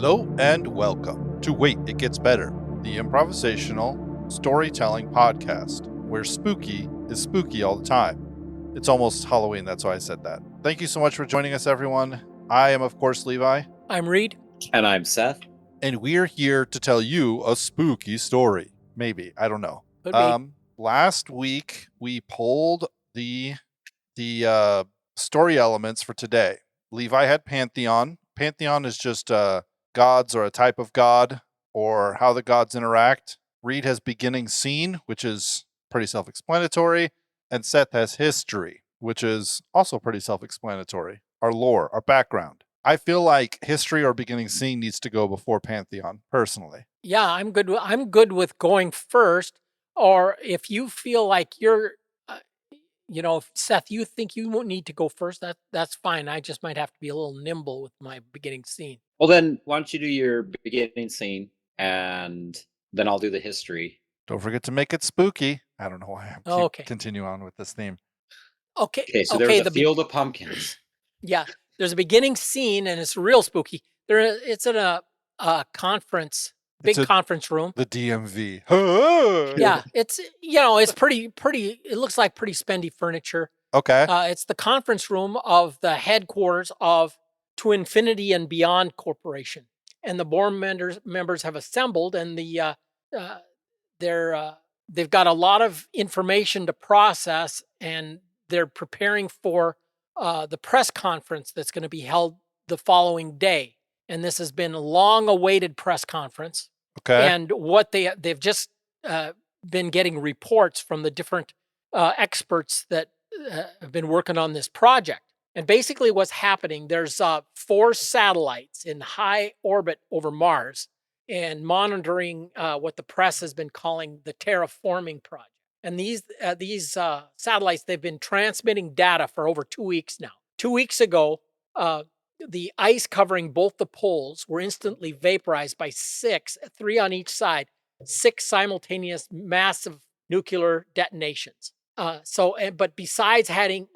Hello and welcome to Wait, It Gets Better, the improvisational storytelling podcast, where spooky is spooky all the time. It's almost Halloween, that's why I said that. Thank you so much for joining us, everyone. I am, of course, Levi. I'm Reed. And I'm Seth. And we're here to tell you a spooky story. Maybe, I don't know. Could be. Last week, we pulled the story elements for today. Levi had Pantheon. Pantheon is just gods or a type of god or how the gods interact. Reed has beginning scene, which is pretty self-explanatory. And Seth has history, which is also pretty self-explanatory. Our lore, our background. I feel like history or beginning scene needs to go before Pantheon, personally. Yeah, I'm good with going first. Or if you feel like you're, if Seth, you think you won't need to go first, that's fine. I just might have to be a little nimble with my beginning scene. Well, then, why don't you do your beginning scene, and then I'll do the history. Don't forget to make it spooky. I don't know why I continue on with this theme. Okay, so there's a field of pumpkins. Yeah, there's a beginning scene, and it's real spooky. It's in a conference, conference room. The DMV. Yeah, it's pretty. It looks like pretty spendy furniture. Okay. It's the conference room of the headquarters of To Infinity and Beyond Corporation, and the board members have assembled, and they've got a lot of information to process, and they're preparing for the press conference that's going to be held the following day. And this has been a long-awaited press conference. Okay. And what they've just been getting reports from the different experts that have been working on this project. And basically what's happening, there's 4 satellites in high orbit over Mars and monitoring what the press has been calling the terraforming project. And these satellites, they've been transmitting data for over 2 weeks now. 2 weeks ago, the ice covering both the poles were instantly vaporized by 3 on each side, 6 simultaneous massive nuclear detonations. But besides adding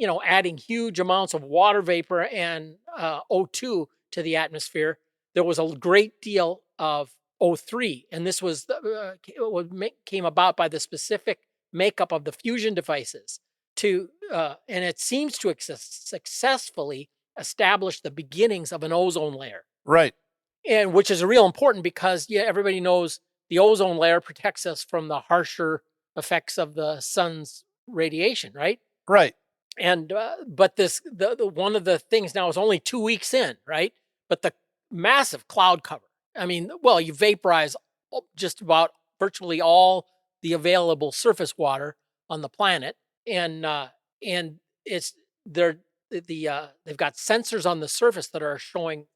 huge amounts of water vapor and O2 to the atmosphere, there was a great deal of O3, and this was came about by the specific makeup of the fusion devices and it seems to successfully establish the beginnings of an ozone layer. Right. And which is real important because everybody knows the ozone layer protects us from the harsher effects of the sun's radiation, right? Right. And but the one of the things now is only 2 weeks in, right? But the massive cloud cover. I mean, well, you vaporize just about virtually all the available surface water on the planet, and it's they've got sensors on the surface that are showing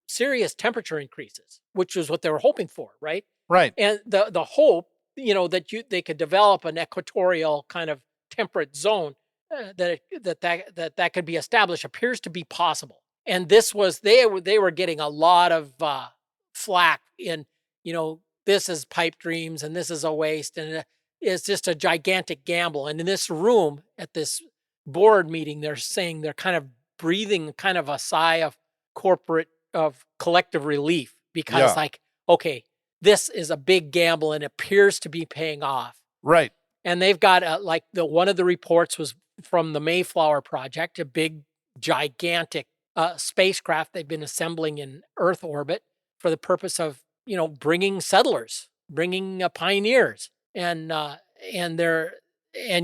serious temperature increases, which is what they were hoping for, right? Right. And the hope, that they could develop an equatorial kind of temperate zone that could be established appears to be possible. And this was they were getting a lot of flack in, this is pipe dreams and this is a waste and it's just a gigantic gamble. And in this room at this board meeting, they're saying they're kind of breathing kind of a sigh of collective relief because okay, this is a big gamble and appears to be paying off. Right. And they've got one of the reports was from the Mayflower project, a big gigantic spacecraft they've been assembling in Earth orbit for the purpose of, bringing settlers, bringing pioneers. And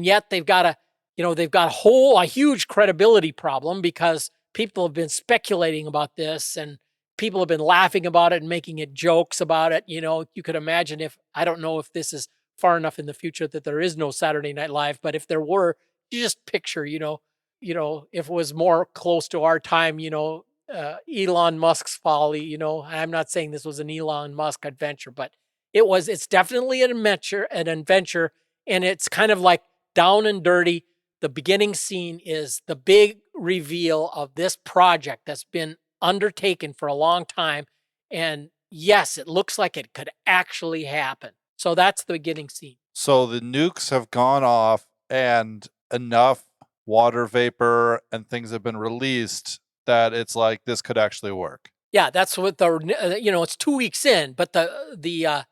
yet they've got a huge credibility problem because people have been speculating about this and people have been laughing about it and making it jokes about it. You could imagine I don't know if this is far enough in the future that there is no Saturday Night Live, but if there were, you just picture, if it was more close to our time, Elon Musk's folly, I'm not saying this was an Elon Musk adventure, but it's definitely an adventure, and it's kind of like down and dirty. The beginning scene is the big reveal of this project that's been undertaken for a long time. And yes, it looks like it could actually happen. So that's the beginning scene. So the nukes have gone off and enough water vapor and things have been released that it's like this could actually work. Yeah, that's what it's 2 weeks in, but the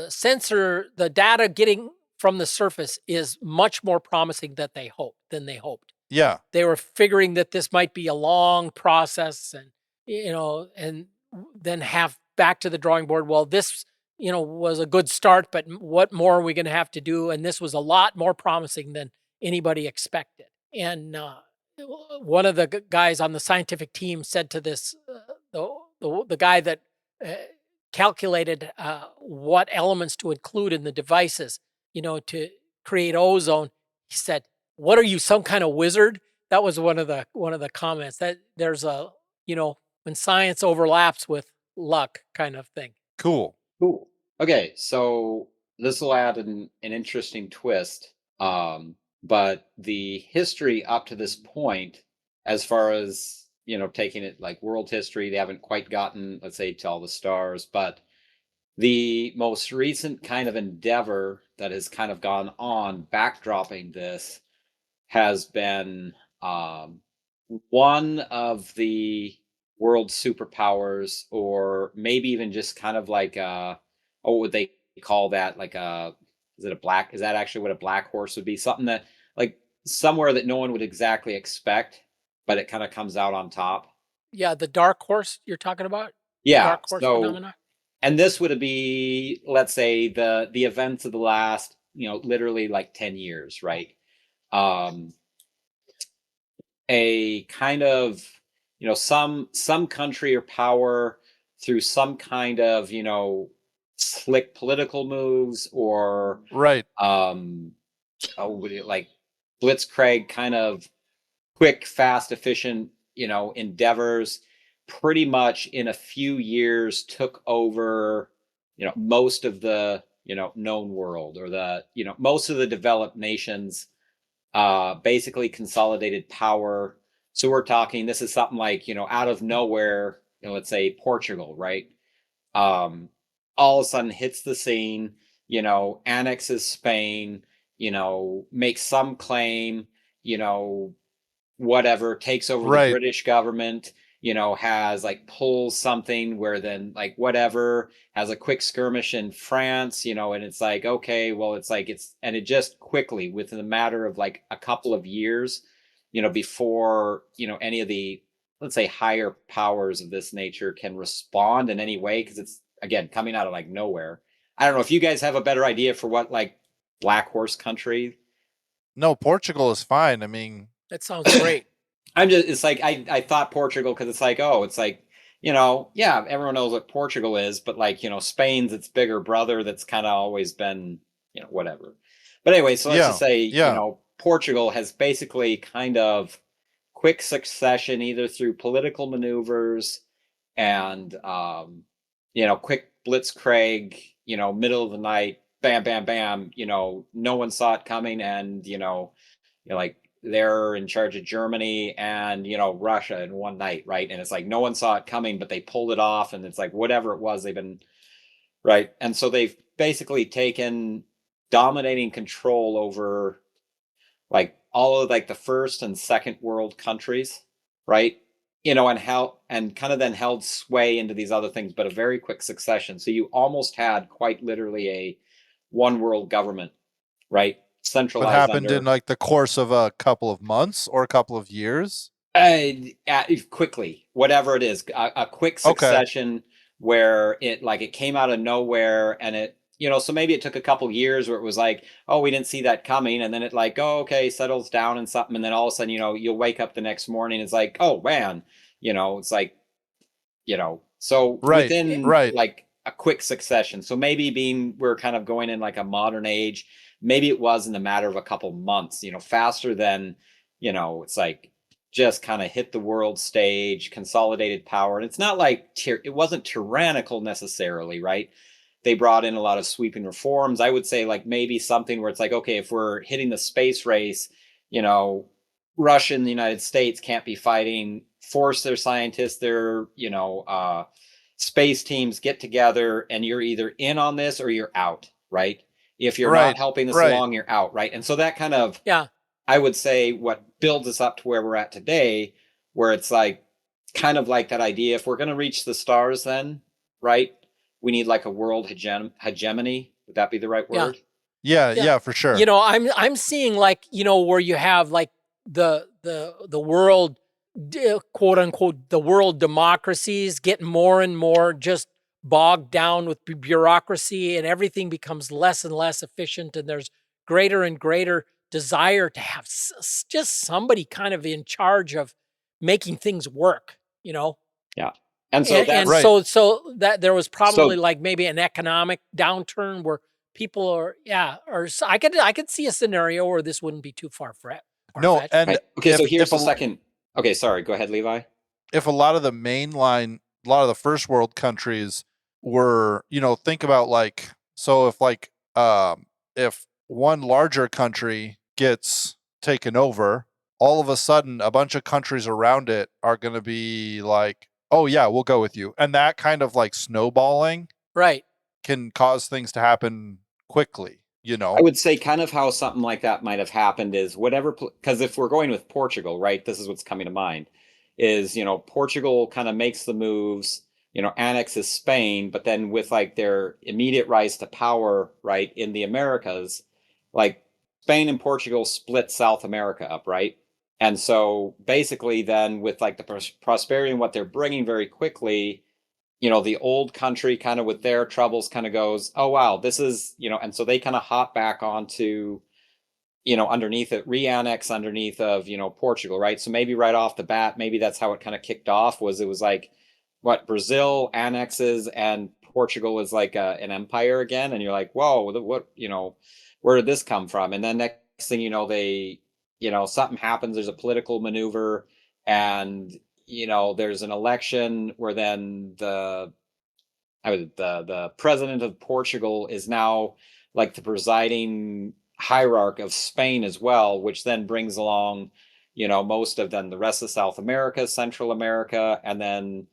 sensor, the data getting from the surface is much more promising than they hoped. Yeah. They were figuring that this might be a long process, and then have back to the drawing board. Well, this was a good start, but what more are we going to have to do? And this was a lot more promising than anybody expected. And one of the guys on the scientific team said to this the guy that uh, calculated what elements to include in the devices, to create ozone. He said, "What are you, some kind of wizard?" That was one of the comments, that there's when science overlaps with luck kind of thing. Cool. Cool. Okay, so this will add an interesting twist. But the history up to this point, as far as taking it like world history, they haven't quite gotten, let's say, to all the stars. But the most recent kind of endeavor that has kind of gone on, backdropping this, has been one of the world superpowers, or maybe even just kind of like what would they call that? Like is that actually what a black horse would be? Something that, like, somewhere that no one would exactly expect, but it kind of comes out on top. Yeah, the dark horse you're talking about? The Yeah. dark horse So, phenomena? and this would be, let's say, the events of the last, literally like 10 years, right? Um, a kind of, some country or power, through some kind of, slick political moves, or Right. like blitzkrieg kind of quick, fast, efficient, endeavors, pretty much in a few years took over, most of the, known world, or the, most of the developed nations, basically consolidated power. So we're talking, this is something like, out of nowhere, let's say Portugal, right? Um, all of a sudden hits the scene, annexes Spain, makes some claim, you know, whatever, takes over the Right. British government, has like pulls something where then like whatever, has a quick skirmish in France, and it's like, okay, well, it's like and it just quickly, within a matter of like a couple of years, before, any of the, let's say, higher powers of this nature can respond in any way, because it's, again, coming out of like nowhere. I don't know if you guys have a better idea for what, like, black horse country. No, Portugal is fine. I mean, That sounds great. It's like, I thought Portugal, because it's like, oh, it's like, yeah, everyone knows what Portugal is, but like, Spain's its bigger brother that's kind of always been, whatever. But anyway, so let's just say, Portugal has basically kind of quick succession, either through political maneuvers and, quick blitzkrieg, middle of the night, bam, bam, bam, no one saw it coming. And, like, they're in charge of Germany and, Russia in one night, right? And it's like no one saw it coming, but they pulled it off. And it's like whatever it was, they've been right. And so they've basically taken dominating control over like all of like the first and second world countries, right? And how, and kind of then held sway into these other things, but a very quick succession. So you almost had quite literally a one world government, right? what Centralized happened in under like the course of a couple of months or a couple of years? Quickly, whatever it is, a quick Okay. succession where it came out of nowhere, and it, so maybe it took a couple years where it was like, oh, we didn't see that coming, and then it like, oh, okay, settles down and something, and then all of a sudden, you'll wake up the next morning, it's like, oh man, it's like, so Right. within Right. like a quick succession. So maybe being, we're kind of going in like a modern age, maybe it was in the matter of a couple months, faster than, it's like just kind of hit the world stage, consolidated power. And it's not like it wasn't tyrannical necessarily, right? They brought in a lot of sweeping reforms. I would say like maybe something where it's like, okay, if we're hitting the space race, you know, Russia and the United States can't be fighting, force their scientists, their, space teams get together, and you're either in on this or you're out, right? If you're not Right. helping this Right. along, you're out, right? And so that kind of, Yeah. I would say, what builds us up to where we're at today, where it's like, kind of like that idea. If we're going to reach the stars, then, right, we need like a world hegemony. Would that be the right word? Yeah, for sure. I'm seeing like, where you have like the world, quote unquote, the world democracies get more and more just bogged down with bureaucracy, and everything becomes less and less efficient, and there's greater and greater desire to have just somebody kind of in charge of making things work. Yeah. And so and Right. so that there was probably like maybe an economic downturn where people are, or I could see a scenario where this wouldn't be too far-fetched. No, and right. Okay, so here's the a, second. Okay, sorry, go ahead, Levi. if a lot of the a lot of the first world countries were, think about like, so if one larger country gets taken over, all of a sudden a bunch of countries around it are going to be like, oh yeah, we'll go with you. And that kind of like snowballing Right. can cause things to happen quickly, I would say kind of how something like that might have happened is whatever, because if we're going with Portugal, right, this is what's coming to mind, is, Portugal kind of makes the moves, annexes Spain, but then with like their immediate rise to power, right, in the Americas, like Spain and Portugal split South America up, right? And so basically then with like the prosperity and what they're bringing very quickly, the old country kind of with their troubles kind of goes, oh, wow, this is, and so they kind of hop back onto, underneath it, re-annex underneath of, Portugal, right? So maybe right off the bat, maybe that's how it kind of kicked off it was like, what, Brazil annexes and Portugal is like an empire again. And you're like, whoa, what, where did this come from? And then next thing you know, they, something happens, there's a political maneuver and, there's an election where then the president of Portugal is now like the presiding hierarch of Spain as well, which then brings along, most of then the rest of South America, Central America, and then,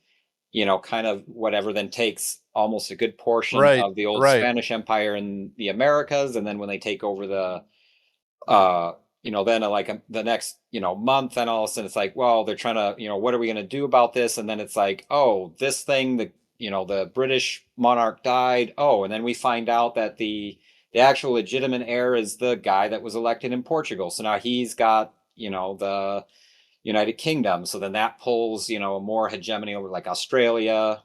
kind of whatever then takes almost a good portion of the old Spanish Empire in the Americas. And then when they take over the then like the next, month, and all of a sudden it's like, well, they're trying to, what are we going to do about this? And then it's like, oh, this thing, the British monarch died. Oh, and then we find out that the actual legitimate heir is the guy that was elected in Portugal. So now he's got, the United Kingdom. So then that pulls, a more hegemony over like Australia,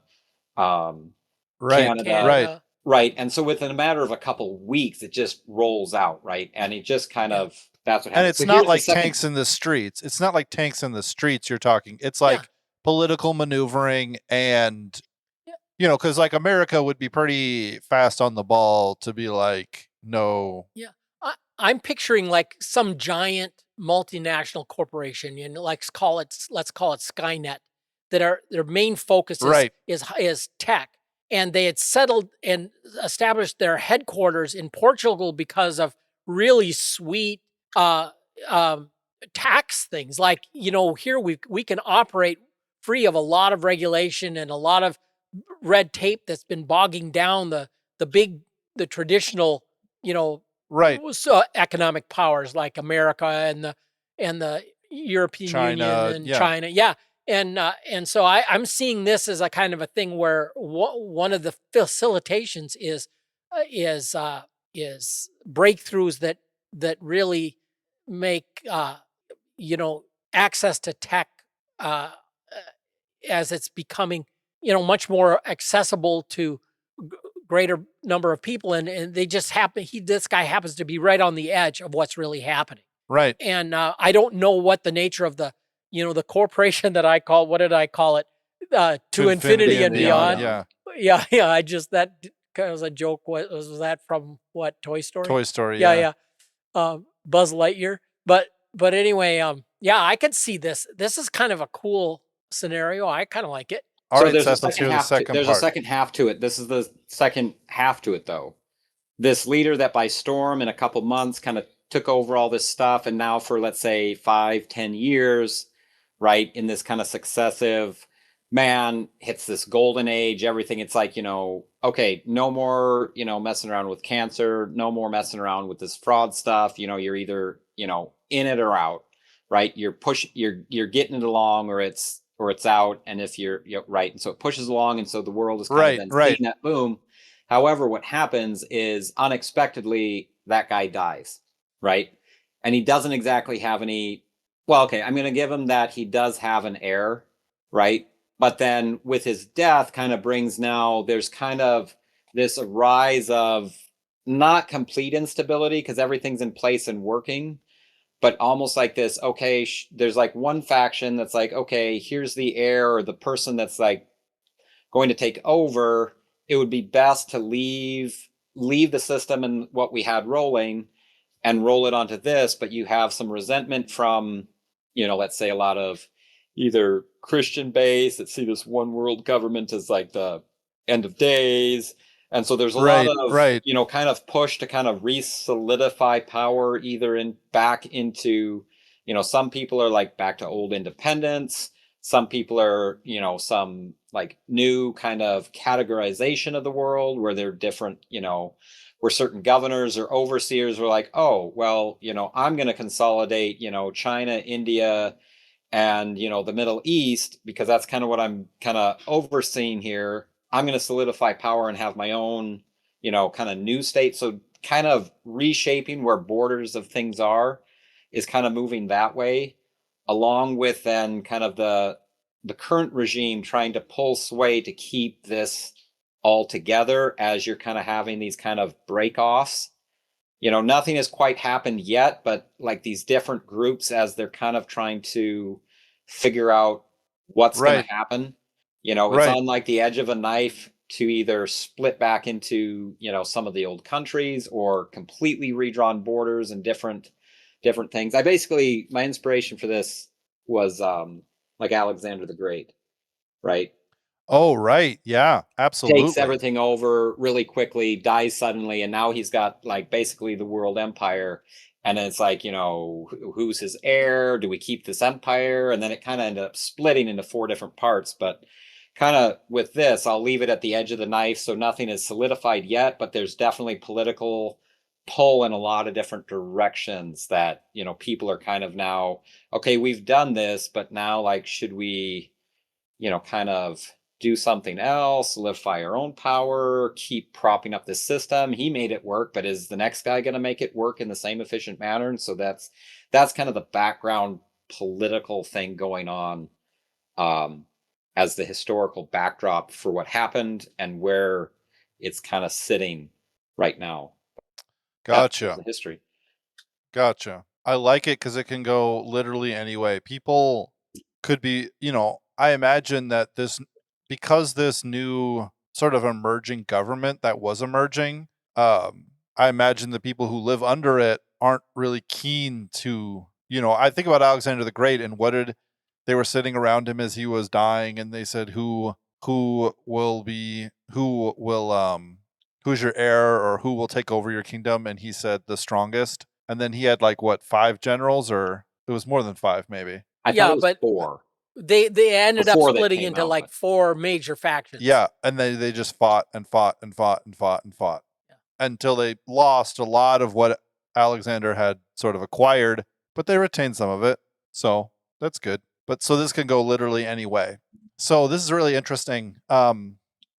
Canada. Right. And so within a matter of a couple of weeks, it just rolls out, right? And it just kind of, that's what happens. And it's not like tanks in the streets. It's not like tanks in the streets you're talking. It's like political maneuvering and, because like America would be pretty fast on the ball to be like, no. Yeah. I'm picturing like some giant multinational corporation, let's call it Skynet, that their main focus is tech. And they had settled and established their headquarters in Portugal because of really sweet tax things. Like, here we can operate free of a lot of regulation and a lot of red tape that's been bogging down the traditional, economic powers like America and the European Union and China. Yeah. And so I'm seeing this as a kind of a thing where one of the facilitations is breakthroughs that really make access to tech as it's becoming much more accessible to greater number of people, and they just happen. This guy happens to be right on the edge of what's really happening. Right. And I don't know what the nature of the the corporation that I call, what did I call it? To infinity and beyond. Yeah. I just, that was a joke. Was that from what, Toy Story? Toy Story. Yeah. Buzz Lightyear. But anyway, I could see this. This is kind of a cool scenario. I kind of like it. All right, there's Seth, let's hear the second part. There's a second half to it. This is the second half to it, though. This leader that by storm in a couple months kind of took over all this stuff, and now for, let's say, 5-10 years, right, in this kind of successive, man hits this golden age, everything. It's like, okay, no more, messing around with cancer, no more messing around with this fraud stuff. You're either, in it or out, right? You're getting it along, or it's, or it's out, and if you're right, and so it pushes along, and so the world is kind of Right, then right. seeing that boom. However, what happens is unexpectedly that guy dies, right? And he doesn't exactly have any. Well, okay, I'm going to give him that he does have an heir, right? But then with his death, kind of brings now there's kind of this rise of not complete instability because everything's in place and working, but almost like this, okay, there's like one faction that's like, okay, here's the heir or the person that's like going to take over. It would be best to leave the system and what we had rolling and roll it onto this, but you have some resentment from, let's say a lot of either Christian base that see this one world government as like the end of days. And so there's a lot Right, of, right. kind of push to kind of re-solidify power either back into, some people are like back to old independence. Some people are, some like new kind of categorization of the world where they're different, where certain governors or overseers were like, oh, well, I'm going to consolidate, China, India, and, the Middle East, because that's kind of what I'm kind of overseeing here. I'm going to solidify power and have my own, kind of new state. So kind of reshaping where borders of things are is kind of moving that way, along with then kind of the current regime trying to pull sway to keep this all together as you're kind of having these kind of break-offs. Nothing has quite happened yet, but like these different groups as they're kind of trying to figure out what's going Right, to happen. It's right. on like the edge of a knife to either split back into, some of the old countries or completely redrawn borders and different things. My inspiration for this was like Alexander the Great, right? Oh, right. Yeah, Takes absolutely. everything over really quickly, dies suddenly, and now he's got like basically the world empire. And then it's like, who's his heir? Do we keep this empire? And then it kind of ended up splitting into 4 different parts. But kind of with this, I'll leave it at the edge of the knife. So nothing is solidified yet, but there's definitely political pull in a lot of different directions that, people are kind of now, okay, we've done this, but now like, should we, kind of do something else, solidify our own power, keep propping up this system? He made it work, but is the next guy going to make it work in the same efficient manner? And so that's kind of the background political thing going on, as the historical backdrop for what happened and where it's kind of sitting right now. That's Gotcha. the history. Gotcha. I like it because it can go literally any way. People could be, I imagine that because this new sort of emerging government that was emerging, I imagine the people who live under it aren't really keen to, I think about Alexander the Great and they were sitting around him as he was dying and they said, who's your heir or who will take over your kingdom? And he said the strongest. And then he had like what, 5 generals, or it was more than 5 maybe. I thought Yeah, it was but 4 they ended up before they splitting came into out, like but 4 major factions. Yeah, and they just fought and fought and fought and fought and fought Yeah. until they lost a lot of what Alexander had sort of acquired, but they retained some of it. So that's good. But so this can go literally any way. So this is really interesting.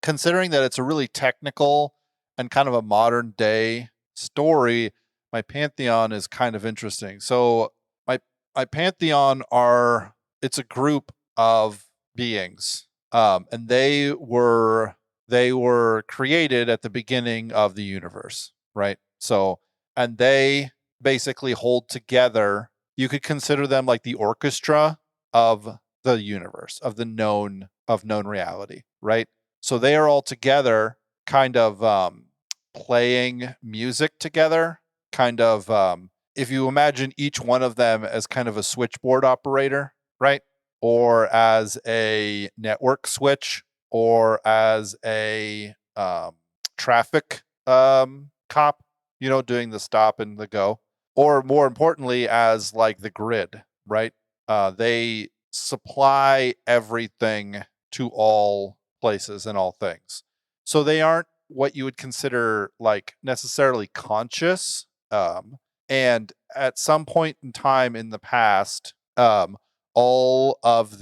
Considering that it's a really technical and kind of a modern day story, my pantheon is kind of interesting. So my pantheon it's a group of beings. And they were created at the beginning of the universe, right? So, and they basically hold together. You could consider them like the orchestra of the universe, of known reality, right? So they are all together, kind of playing music together, kind of if you imagine each one of them as kind of a switchboard operator, right? Or as a network switch, or as a traffic cop, doing the stop and the go, or more importantly, as like the grid, right? They supply everything to all places and all things. So they aren't what you would consider like necessarily conscious. And at some point in time in the past, all of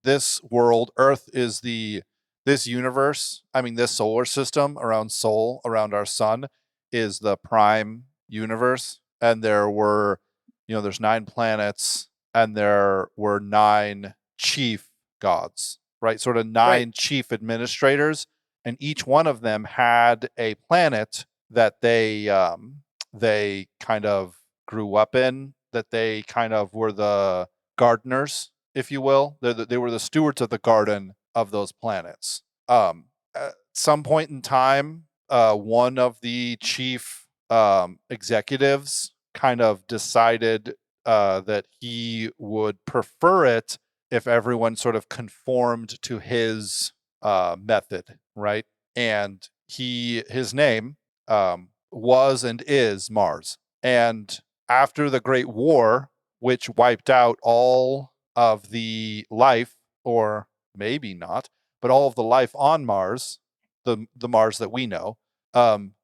this world, Earth is this universe, this solar system around Sol, around our sun, is the prime universe. And there were, there's 9 planets, and there were 9 chief gods, right? Sort of 9 chief administrators, and each one of them had a planet that they kind of grew up in, that they kind of were the gardeners, if you will. They were the stewards of the garden of those planets. At some point in time, one of the chief executives kind of decided that he would prefer it if everyone sort of conformed to his method, right? And his name was and is Mars. And after the Great War, which wiped out all of the life, or maybe not, but all of the life on Mars, the Mars that we know,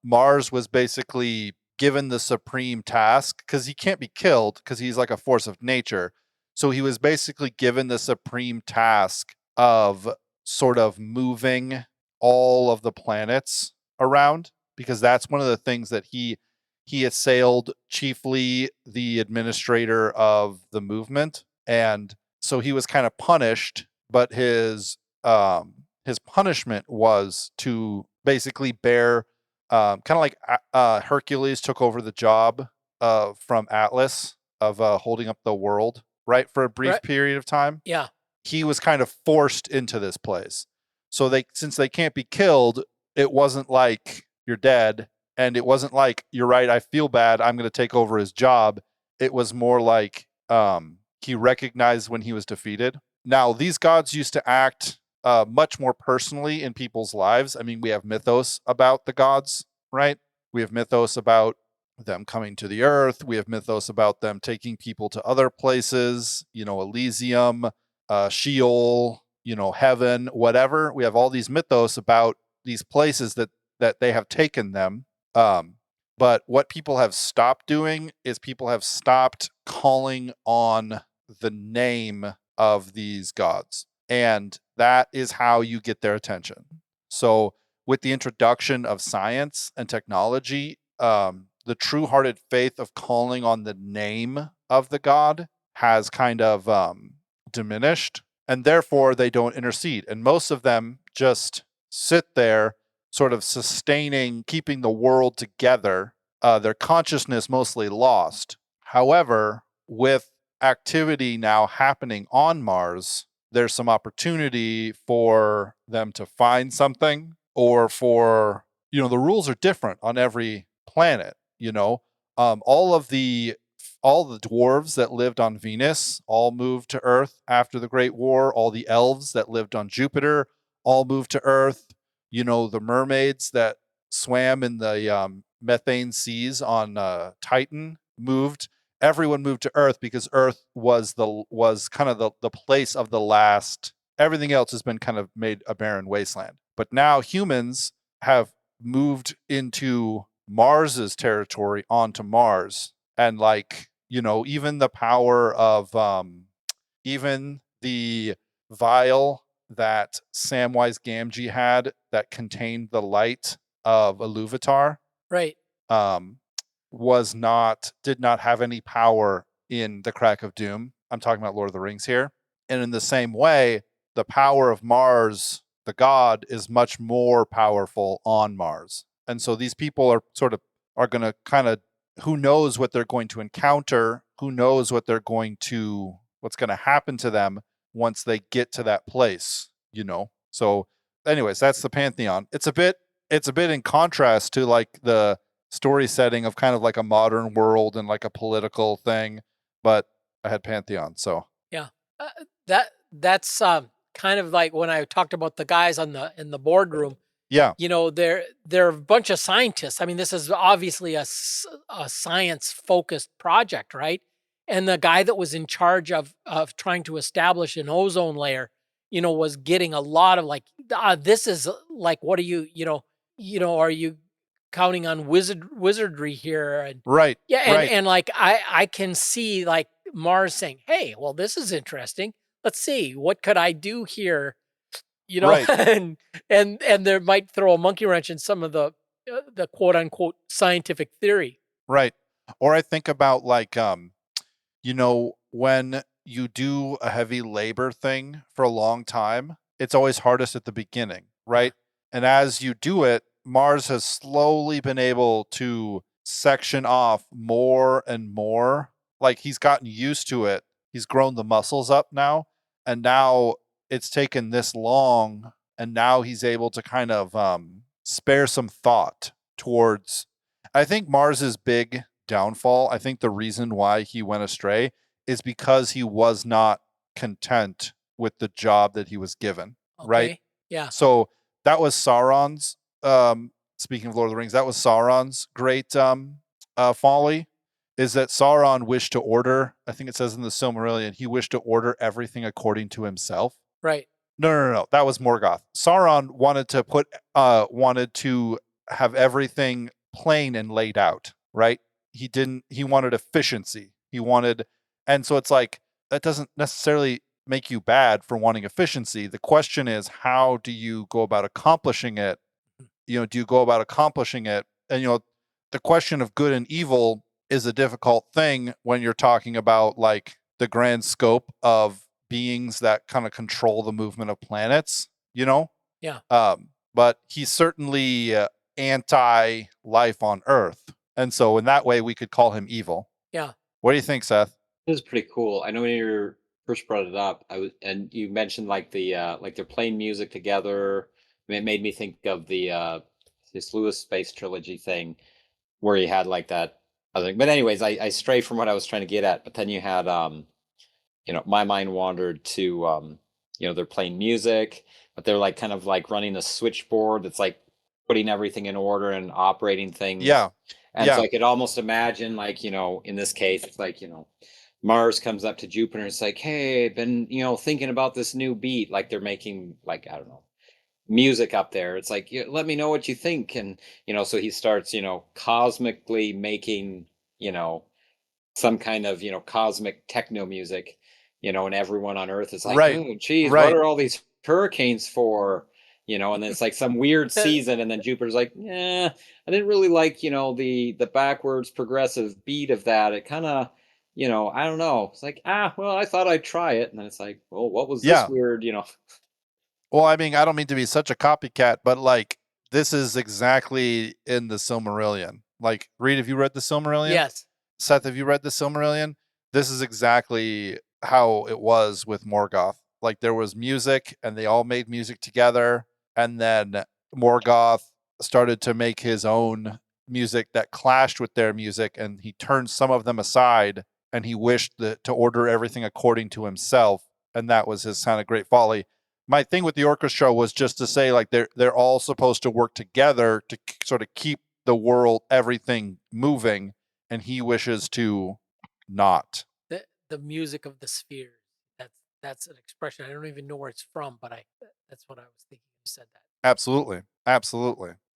Mars was basically given the supreme task, because he can't be killed because he's like a force of nature. So he was basically given the supreme task of sort of moving all of the planets around, because that's one of the things that he assailed, chiefly the administrator of the movement. And so he was kind of punished, but his punishment was to basically bear, kind of like Hercules took over the job from Atlas of holding up the world, right, for a brief period of time. Yeah. He was kind of forced into this place. So since they can't be killed, it wasn't like you're dead, and it wasn't like, you're right, I feel bad, I'm going to take over his job. It was more like he recognized when he was defeated. Now, these gods used to act much more personally in people's lives. We have mythos about the gods, right? We have mythos about them coming to the earth. We have mythos about them taking people to other places, Elysium, Sheol, heaven, whatever. We have all these mythos about these places that they have taken them. But what people have stopped doing is people have stopped calling on the name of these gods. And that is how you get their attention. So with the introduction of science and technology, the true-hearted faith of calling on the name of the god has kind of diminished, and therefore they don't intercede. And most of them just sit there sort of sustaining, keeping the world together, their consciousness mostly lost. However, with activity now happening on Mars, there's some opportunity for them to find something, or for, the rules are different on every planet, all the dwarves that lived on Venus all moved to Earth after the Great War. All the elves that lived on Jupiter all moved to Earth. The mermaids that swam in the methane seas on Titan moved. Everyone moved to Earth because Earth was kind of the place of the last. Everything else has been kind of made a barren wasteland. But now humans have moved into Mars's territory, onto Mars. And even the power of even the vial that Samwise Gamgee had that contained the light of Iluvatar, right, did not have any power in the Crack of Doom. I'm talking about Lord of the Rings here. And in the same way, the power of Mars, the god, is much more powerful on Mars. And so these people are going to kind of, who knows what they're going to encounter, who knows what's going to happen to them once they get to that place, So anyways, that's the Pantheon. It's a bit in contrast to like the story setting of kind of like a modern world and like a political thing, but I had Pantheon, so. Yeah. That's kind of like when I talked about the guys in the boardroom. Yeah. They're a bunch of scientists. This is obviously a science-focused project, right? And the guy that was in charge of trying to establish an ozone layer, was getting a lot of like, this is like, what are you, are you counting on wizardry here? And right. yeah, right. and like I can see like Mars saying, hey, well, this is interesting. let's see, what could I do here? You know, Right. and there might throw a monkey wrench in some of the quote unquote scientific theory. Right. Or I think about like, when you do a heavy labor thing for a long time, it's always hardest at the beginning, right? And as you do it, Mars has slowly been able to section off more and more. Like he's gotten used to it. He's grown the muscles up now. And now it's taken this long. And now he's able to kind of spare some thought towards. I think Mars's big downfall, I think the reason why he went astray is because he was not content with the job that he was given, right? Okay. Yeah. So that was Sauron's, speaking of Lord of the Rings, that was Sauron's great folly, is that Sauron wished to order, I think it says in the Silmarillion, he wished to order everything according to himself. Right. No. That was Morgoth. Sauron wanted to have everything plain and laid out, right? He wanted efficiency. And so it's like, that doesn't necessarily make you bad for wanting efficiency. The question is, how do you go about accomplishing it? Do you go about accomplishing it? And, the question of good and evil is a difficult thing when you're talking about like the grand scope of beings that kind of control the movement of planets, Yeah. But he's certainly anti-life on Earth. And so in that way, we could call him evil. Yeah. What do you think, Seth? This is pretty cool. I know when you first brought it up, and you mentioned like like they're playing music together. It made me think of the this Lewis Space Trilogy thing where you had like that other thing. But anyways, I stray from what I was trying to get at. But then you had my mind wandered to they're playing music, but they're like kind of like running a switchboard that's like putting everything in order and operating things. Yeah. And so I could almost imagine like, in this case, it's like, Mars comes up to Jupiter. It's like, hey, I've been, thinking about this new beat. Like they're making like, I don't know, music up there. It's like, let me know what you think. And, so he starts, cosmically making, some kind of, cosmic techno music, and everyone on Earth is like, Right. oh, geez, Right. what are all these hurricanes for? And then it's like some weird season, and then Jupiter's like, yeah, I didn't really like, the backwards progressive beat of that. It kind of, I don't know. It's like, well, I thought I'd try it. And then it's like, well, what was this weird, Well, I mean, I don't mean to be such a copycat, but like this is exactly in the Silmarillion. Like, Reed, have you read the Silmarillion? Yes. Seth, have you read the Silmarillion? This is exactly how it was with Morgoth. Like there was music and they all made music together. And then Morgoth started to make his own music that clashed with their music. And he turned some of them aside and he wished to order everything according to himself. And that was his kind of great folly. My thing with the orchestra was just to say like they're all supposed to work together to sort of keep the world, everything moving. And he wishes to not. The music of the sphere. That's an expression. I don't even know where it's from, but that's what I was thinking. You said that. Absolutely.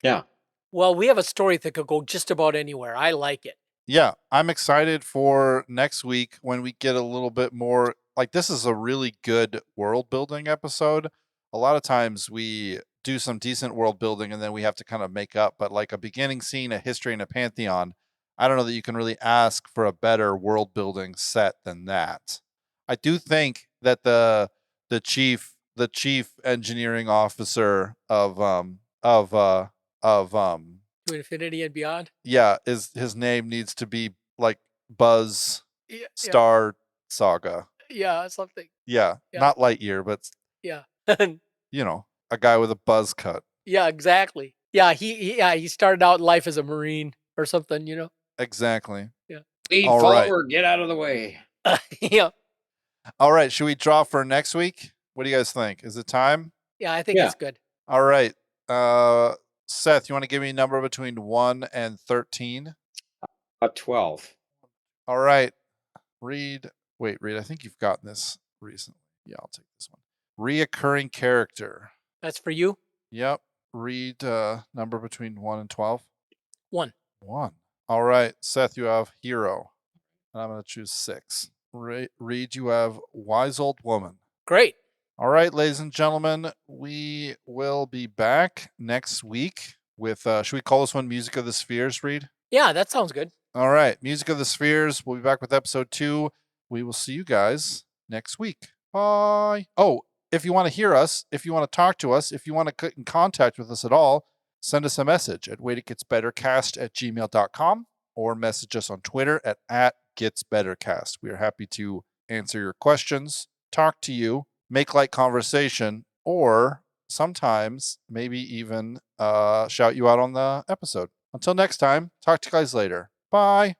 Yeah. Well, we have a story that could go just about anywhere. I like it. Yeah, I'm excited for next week when we get a little bit more. Like this is a really good world building episode. A lot of times we do some decent world building and then we have to kind of make up, but like a beginning scene, a history, and a pantheon, I don't know that you can really ask for a better world building set than that. I do think that the chief engineering officer of To infinity and beyond. yeah, his name needs to be like Buzz Yeah. Star Saga. Yeah, something. Yeah, Yeah. not Lightyear, but Yeah. A guy with a buzz cut. Yeah, exactly. Yeah, he started out in life as a Marine or something. Exactly. Yeah. Lead All forward, get out of the way. Yeah. All right, should we draw for next week? What do you guys think? Is it time? Yeah, I think it's good. All right. Seth, you want to give me a number between 1 and 13? 12. All right. Reed, I think you've gotten this recently. Yeah, I'll take this one. Reoccurring character. That's for you? Yep. Read number between 1 and 12. 1. 1. All right. Seth, you have hero. And I'm going to choose 6. Reed, you have wise old woman. Great. All right, ladies and gentlemen, we will be back next week with, should we call this one Music of the Spheres, Reed? Yeah, that sounds good. All right, Music of the Spheres. We'll be back with episode 2. We will see you guys next week. Bye. Oh, if you want to hear us, if you want to talk to us, if you want to get in contact with us at all, send us a message at waititgetsbettercast@gmail.com or message us on Twitter at @getsbettercast. We are happy to answer your questions, talk to you, make light conversation, or sometimes maybe even shout you out on the episode. Until next time, talk to you guys later. Bye.